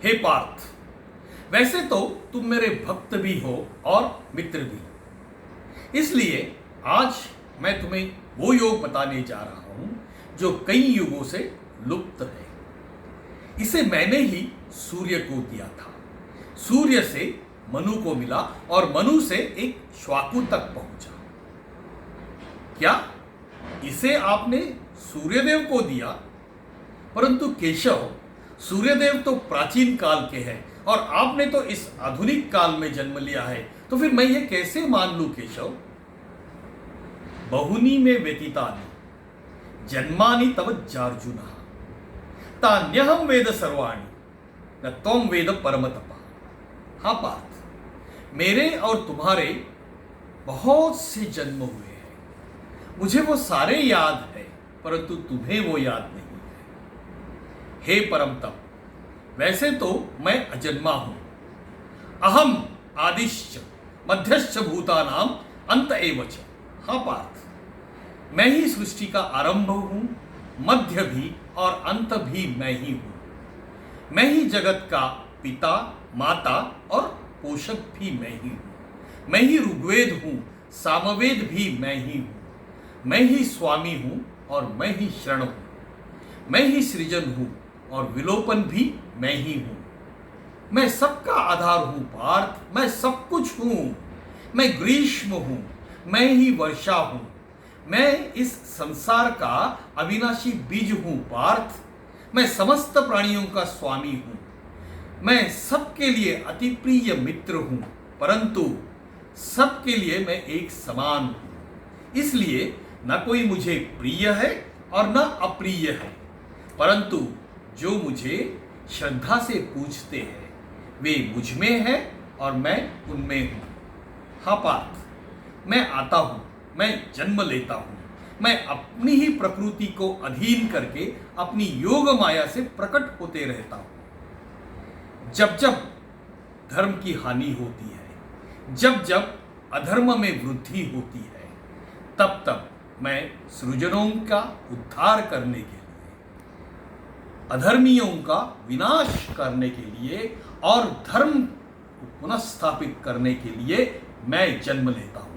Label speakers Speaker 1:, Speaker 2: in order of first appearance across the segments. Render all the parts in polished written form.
Speaker 1: हे पार्थ, वैसे तो तुम मेरे भक्त भी हो और मित्र भी। इसलिए आज मैं तुम्हें वो योग बताने जा रहा हूं जो कई युगों से लुप्त है। इसे मैंने ही सूर्य को दिया था। सूर्य से मनु को मिला और मनु से एक श्वाकु तक पहुंचा। क्या इसे आपने सूर्यदेव को दिया? परंतु केशव, सूर्यदेव तो प्राचीन काल के हैं और आपने तो इस आधुनिक काल में जन्म लिया है, तो फिर मैं ये कैसे मान लूं केशव? बहुनी में व्यतीतानि जन्मानि तव जार्जुनः तान्यहं वेद सर्वाणि न त्वं वेद परमतपः। हाँ पार्थ, मेरे और तुम्हारे बहुत से जन्म हुए हैं, मुझे वो सारे याद है, परंतु तुम्हें वो याद नहीं है। हे परम तप, वैसे तो मैं अजन्मा हूं। अहम आदिश्च मध्यश्च भूतानाम अंत एव च। हाँ पार्थ, मैं ही सृष्टि का आरंभ हूं, मध्य भी और अंत भी मैं ही हूं। मैं ही जगत का पिता, माता और पोषक भी मैं ही हूं। मैं ही ऋग्वेद हूं, सामवेद भी मैं ही हूं। मैं ही स्वामी हूं और मैं ही शरण हूं। मैं ही सृजन हूं और विलोपन भी मैं ही हूं। मैं सबका आधार हूं पार्थ, मैं सब कुछ हूं। मैं ग्रीष्म हूं, मैं ही वर्षा हूं। मैं इस संसार का अविनाशी बीज हूं पार्थ। मैं समस्त प्राणियों का स्वामी हूं। मैं सबके लिए अति प्रिय मित्र हूं, परंतु सबके लिए मैं एक समान हूं। इसलिए न कोई मुझे प्रिय है और न अप्रिय है, परंतु जो मुझे श्रद्धा से पूछते हैं वे मुझ में है और मैं उनमें हूं। हाँ पार्थ, मैं आता हूं, मैं जन्म लेता हूं, मैं अपनी ही प्रकृति को अधीन करके अपनी योग माया से प्रकट होते रहता हूं। जब जब धर्म की हानि होती है, जब जब अधर्म में वृद्धि होती है, तब तब मैं सृजनों का उद्धार करने के लिए, अधर्मियों का विनाश करने के लिए और धर्म को पुनः स्थापित करने के लिए मैं जन्म लेता हूं।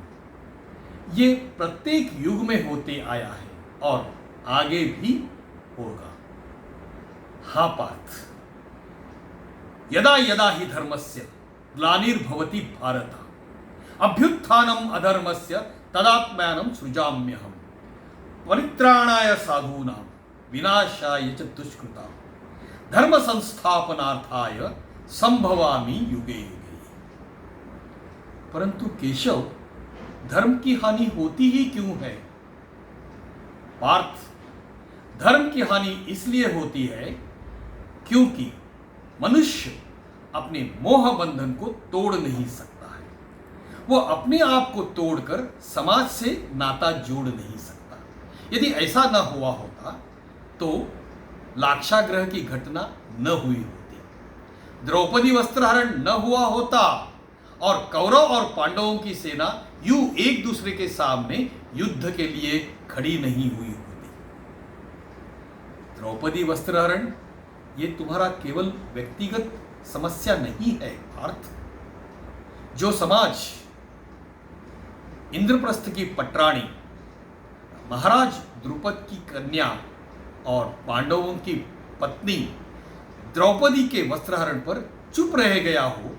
Speaker 1: ये प्रत्येक युग में होते आया है और आगे भी होगा। हाँ पार्थ, यदा यदा हि धर्मस्य ग्लानिर्भवति भारत अभ्युत्थानम अधर्मस्य तदात्मानं सृजाम्यहम् परित्राणाय साधूनां विनाशाय च दुष्कृतां धर्म संस्थापनार्थाय संभवामि युगे युगे। परंतु केशव, धर्म की हानि होती ही क्यों है? पार्थ, धर्म की हानि इसलिए होती है क्योंकि मनुष्य अपने मोह बंधन को तोड़ नहीं सकता है। वो अपने आप को तोड़कर समाज से नाता जोड़ नहीं सकता। यदि ऐसा न हुआ होता तो लाक्षागृह की घटना न हुई होती, द्रौपदी वस्त्रहरण न हुआ होता और कौरव और पांडवों की सेना यूं एक दूसरे के सामने युद्ध के लिए खड़ी नहीं हुई होती। द्रौपदी वस्त्रहरण ये तुम्हारा केवल व्यक्तिगत समस्या नहीं है पार्थ। जो समाज इंद्रप्रस्थ की पटरानी, महाराज द्रुपद की कन्या और पांडवों की पत्नी द्रौपदी के वस्त्रहरण पर चुप रह गया हो,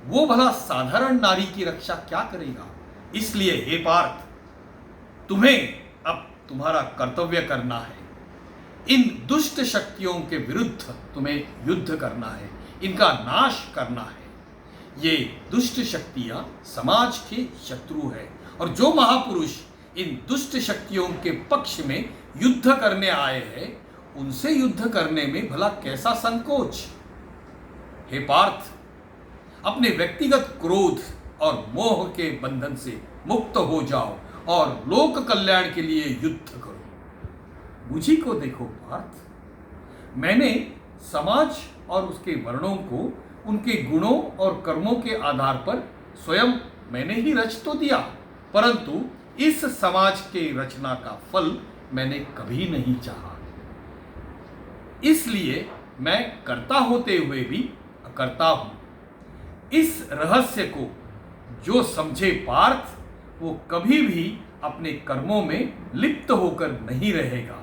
Speaker 1: वो भला साधारण नारी की रक्षा क्या करेगा? इसलिए हे पार्थ, तुम्हें अब तुम्हारा कर्तव्य करना है। इन दुष्ट शक्तियों के विरुद्ध तुम्हें युद्ध करना है, इनका नाश करना है। ये दुष्ट शक्तियां समाज के शत्रु है और जो महापुरुष इन दुष्ट शक्तियों के पक्ष में युद्ध करने आए हैं, उनसे युद्ध करने में भला कैसा संकोच? हे पार्थ, अपने व्यक्तिगत क्रोध और मोह के बंधन से मुक्त हो जाओ और लोक कल्याण के लिए युद्ध करो। मुझी को देखो पार्थ, मैंने समाज और उसके वर्णों को उनके गुणों और कर्मों के आधार पर स्वयं मैंने ही रच तो दिया, परंतु इस समाज के रचना का फल मैंने कभी नहीं चाहा। इसलिए मैं कर्ता होते हुए भी करता हूं। इस रहस्य को जो समझे पार्थ, वो कभी भी अपने कर्मों में लिप्त होकर नहीं रहेगा।